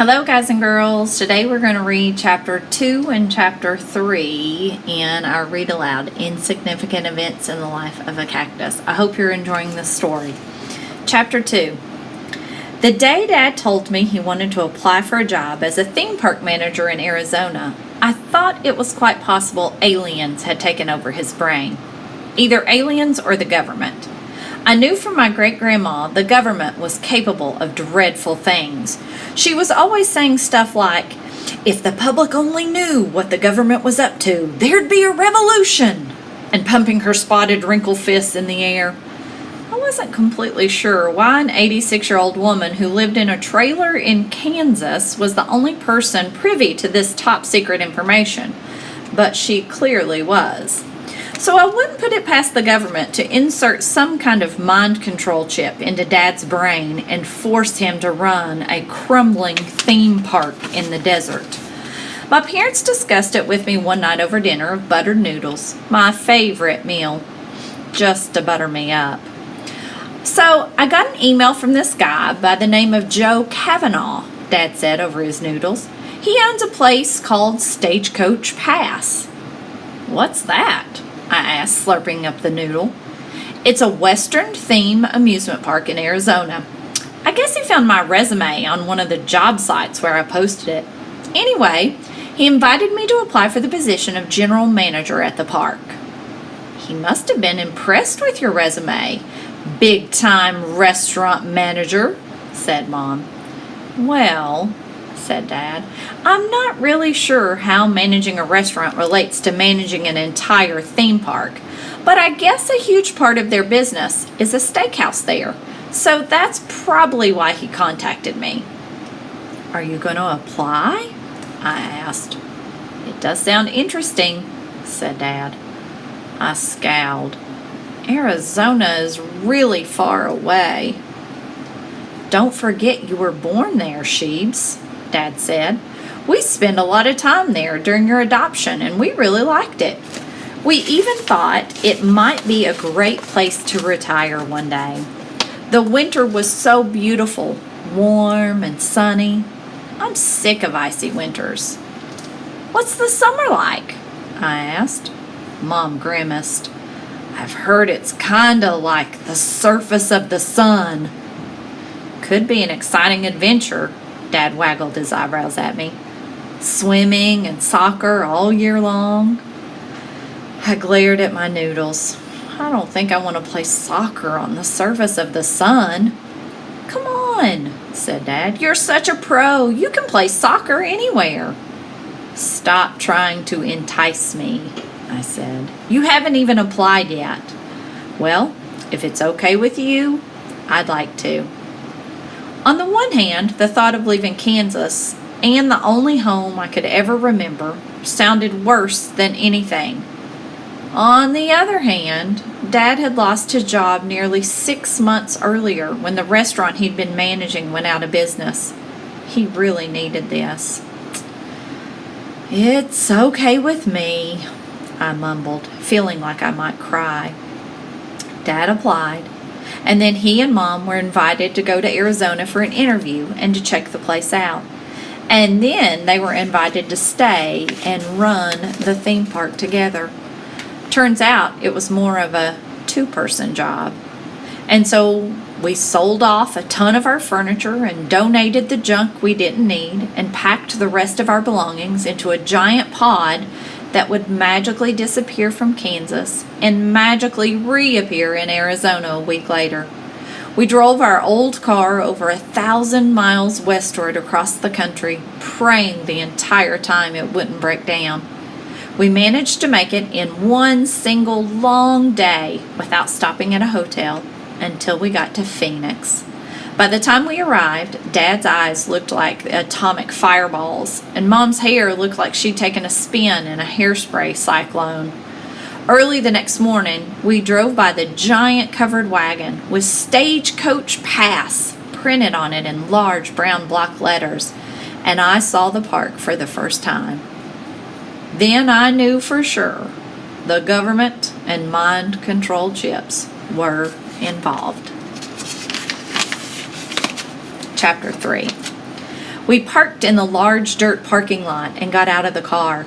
Hello guys and girls. Today we're going to read chapter 2 and chapter 3 in our read aloud insignificant events in the life of a cactus. I hope you're enjoying this story. Chapter 2. The day Dad told me he wanted to apply for a job as a theme park manager in Arizona, I thought it was quite possible aliens had taken over his brain. Either aliens or the government. I knew from my great-grandma the government was capable of dreadful things. She was always saying stuff like, "If the public only knew what the government was up to, there'd be a revolution," and pumping her spotted, wrinkled fists in the air. I wasn't completely sure why an 86-year-old woman who lived in a trailer in Kansas was the only person privy to this top-secret information, but she clearly was. So I wouldn't put it past the government to insert some kind of mind control chip into Dad's brain and force him to run a crumbling theme park in the desert. My parents discussed it with me one night over dinner of buttered noodles, my favorite meal, just to butter me up. So I got an email from this guy by the name of Joe Kavanaugh, Dad said over his noodles. He owns a place called Stagecoach Pass. "What's that?" I asked, slurping up the noodle. "It's a Western theme amusement park in Arizona. I guess he found my resume on one of the job sites where I posted it. Anyway, he invited me to apply for the position of general manager at the park." "He must have been impressed with your resume. Big-time restaurant manager," said Mom. "Well," said Dad, "I'm not really sure how managing a restaurant relates to managing an entire theme park, but I guess a huge part of their business is a steakhouse there, so that's probably why he contacted me." "Are you going to apply?" I asked. "It does sound interesting," said Dad. I scowled. "Arizona is really far away." "Don't forget you were born there, Sheebs," Dad said. "We spent a lot of time there during your adoption, and we really liked it. We even thought it might be a great place to retire one day. The winter was so beautiful, warm and sunny. I'm sick of icy winters." "What's the summer like?" I asked. Mom grimaced. "I've heard it's kinda like the surface of the sun." "Could be an exciting adventure." Dad waggled his eyebrows at me. "Swimming and soccer all year long." I glared at my noodles. "I don't think I want to play soccer on the surface of the sun." "Come on," said Dad. "You're such a pro. You can play soccer anywhere." "Stop trying to entice me," I said. "You haven't even applied yet." "Well, if it's okay with you, I'd like to." On the one hand, the thought of leaving Kansas, and the only home I could ever remember, sounded worse than anything. On the other hand, Dad had lost his job nearly 6 months earlier when the restaurant he'd been managing went out of business. He really needed this. "It's okay with me," I mumbled, feeling like I might cry. Dad applied, and then he and Mom were invited to go to Arizona for an interview and to check the place out. And then they were invited to stay and run the theme park together. Turns out it was more of a two-person job. And so we sold off a ton of our furniture and donated the junk we didn't need and packed the rest of our belongings into a giant pod that would magically disappear from Kansas and magically reappear in Arizona a week later. We drove our old car over 1,000 miles westward across the country, praying the entire time it wouldn't break down. We managed to make it in one single long day without stopping at a hotel until we got to Phoenix. By the time we arrived, Dad's eyes looked like atomic fireballs, and Mom's hair looked like she'd taken a spin in a hairspray cyclone. Early the next morning, we drove by the giant covered wagon with Stagecoach Pass printed on it in large brown block letters, and I saw the park for the first time. Then I knew for sure the government and mind control chips were involved. Chapter 3. We parked in the large dirt parking lot and got out of the car.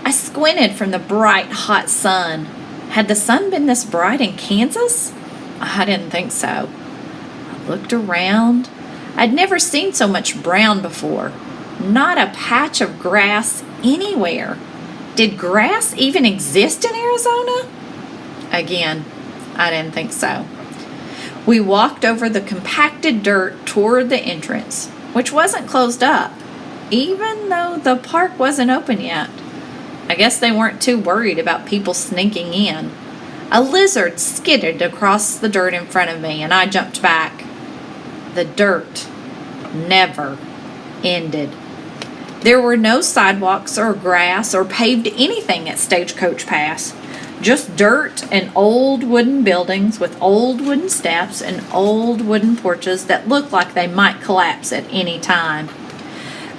I squinted from the bright, hot sun. Had the sun been this bright in Kansas? I didn't think so. I looked around. I'd never seen so much brown before. Not a patch of grass anywhere. Did grass even exist in Arizona? Again, I didn't think so. We walked over the compacted dirt toward the entrance, which wasn't closed up, even though the park wasn't open yet. I guess they weren't too worried about people sneaking in. A lizard skidded across the dirt in front of me, and I jumped back. The dirt never ended. There were no sidewalks or grass or paved anything at Stagecoach Pass. Just dirt and old wooden buildings with old wooden steps and old wooden porches that looked like they might collapse at any time.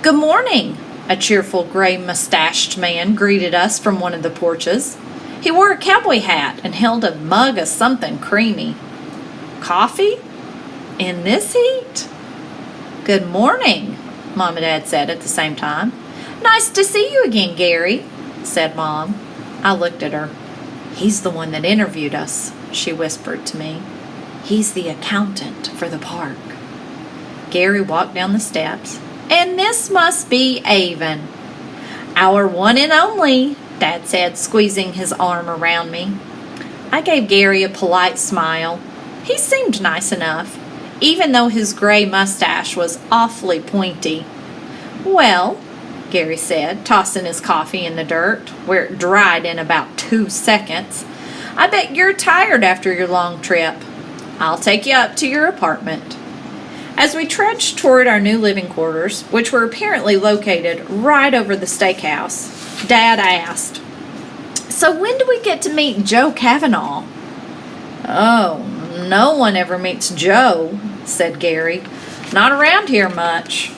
"Good morning," a cheerful gray mustached man greeted us from one of the porches. He wore a cowboy hat and held a mug of something creamy. "Coffee? In this heat?" "Good morning," Mom and Dad said at the same time. "Nice to see you again, Gary," said Mom. I looked at her. "He's the one that interviewed us," she whispered to me. "He's the accountant for the park." Gary walked down the steps. "And this must be Avon." "Our one and only," Dad said, squeezing his arm around me. I gave Gary a polite smile. He seemed nice enough, even though his gray mustache was awfully pointy. "Well," Gary said, tossing his coffee in the dirt, where it dried in about 2 seconds, "I bet you're tired after your long trip. I'll take you up to your apartment." As we trudged toward our new living quarters, which were apparently located right over the steakhouse, Dad asked, "So when do we get to meet Joe Kavanaugh?" "Oh, no one ever meets Joe," said Gary. "Not around here much."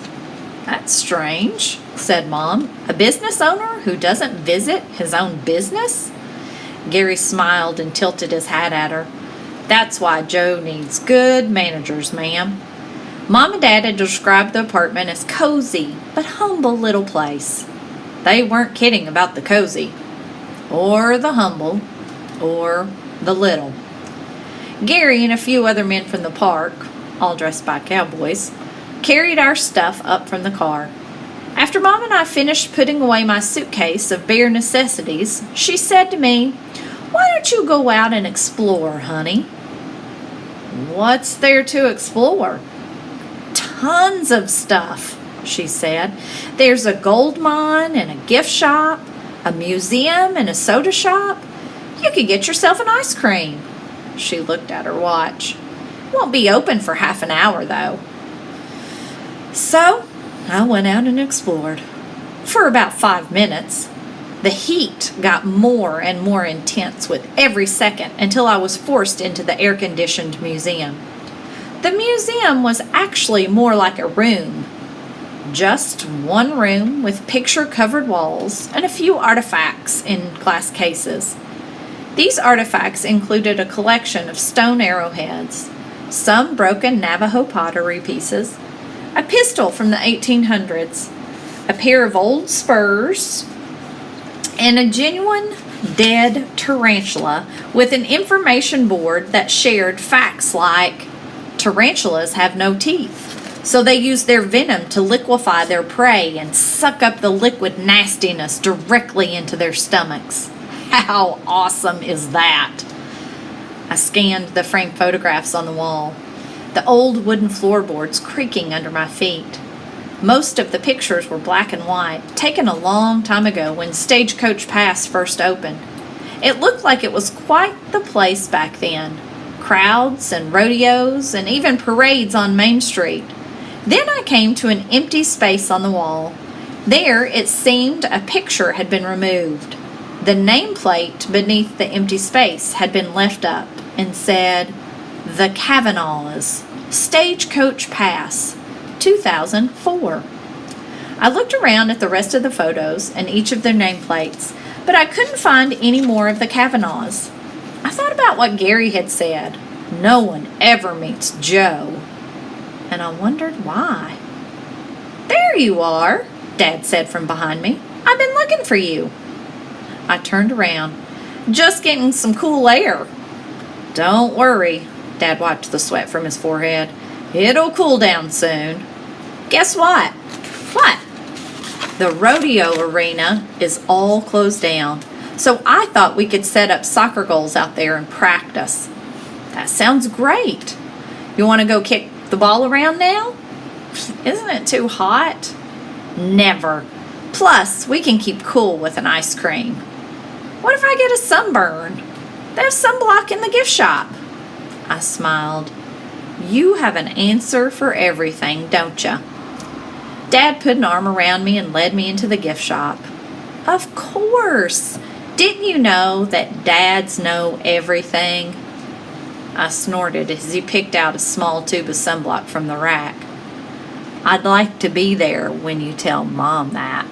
"That's strange," said Mom. "A business owner who doesn't visit his own business?" Gary smiled and tilted his hat at her. "That's why Joe needs good managers, ma'am." Mom and Dad had described the apartment as cozy but humble little place. They weren't kidding about the cozy, or the humble, or the little. Gary and a few other men from the park, all dressed by cowboys, carried our stuff up from the car. After Mom and I finished putting away my suitcase of bare necessities, she said to me, "Why don't you go out and explore, honey?" "What's there to explore?" "Tons of stuff," she said. "There's a gold mine and a gift shop, a museum and a soda shop. You could get yourself an ice cream." She looked at her watch. "Won't be open for half an hour, though." So I went out and explored. For about 5 minutes. The heat got more and more intense with every second until I was forced into the air-conditioned museum. The museum was actually more like a room. Just one room with picture-covered walls and a few artifacts in glass cases. These artifacts included a collection of stone arrowheads, some broken Navajo pottery pieces, a pistol from the 1800s, a pair of old spurs, and a genuine dead tarantula with an information board that shared facts like tarantulas have no teeth, so they use their venom to liquefy their prey and suck up the liquid nastiness directly into their stomachs. How awesome is that? I scanned the framed photographs on the wall, the old wooden floorboards creaking under my feet. Most of the pictures were black and white, taken a long time ago when Stagecoach Pass first opened. It looked like it was quite the place back then. Crowds and rodeos and even parades on Main Street. Then I came to an empty space on the wall. There it seemed a picture had been removed. The nameplate beneath the empty space had been left up and said, "The Kavanaughs, Stagecoach Pass, 2004. I looked around at the rest of the photos and each of their nameplates, but I couldn't find any more of the Kavanaughs. I thought about what Gary had said. No one ever meets Joe. And I wondered why. "There There you are, Dad said from behind me. I've been looking for you. I turned around. Just getting some cool air. Don't worry, Dad wiped the sweat from his forehead. It'll cool down soon. Guess what? What? The rodeo arena is all closed down, so I thought we could set up soccer goals out there and practice. That sounds great. You want to go kick the ball around now? Isn't it too hot? Never. Plus, we can keep cool with an ice cream. What if I get a sunburn? They have sunblock in the gift shop. I smiled. You have an answer for everything, don't you? Dad put an arm around me and led me into the gift shop. Of course. Didn't you know that dads know everything? I snorted as he picked out a small tube of sunblock from the rack. I'd like to be there when you tell Mom that.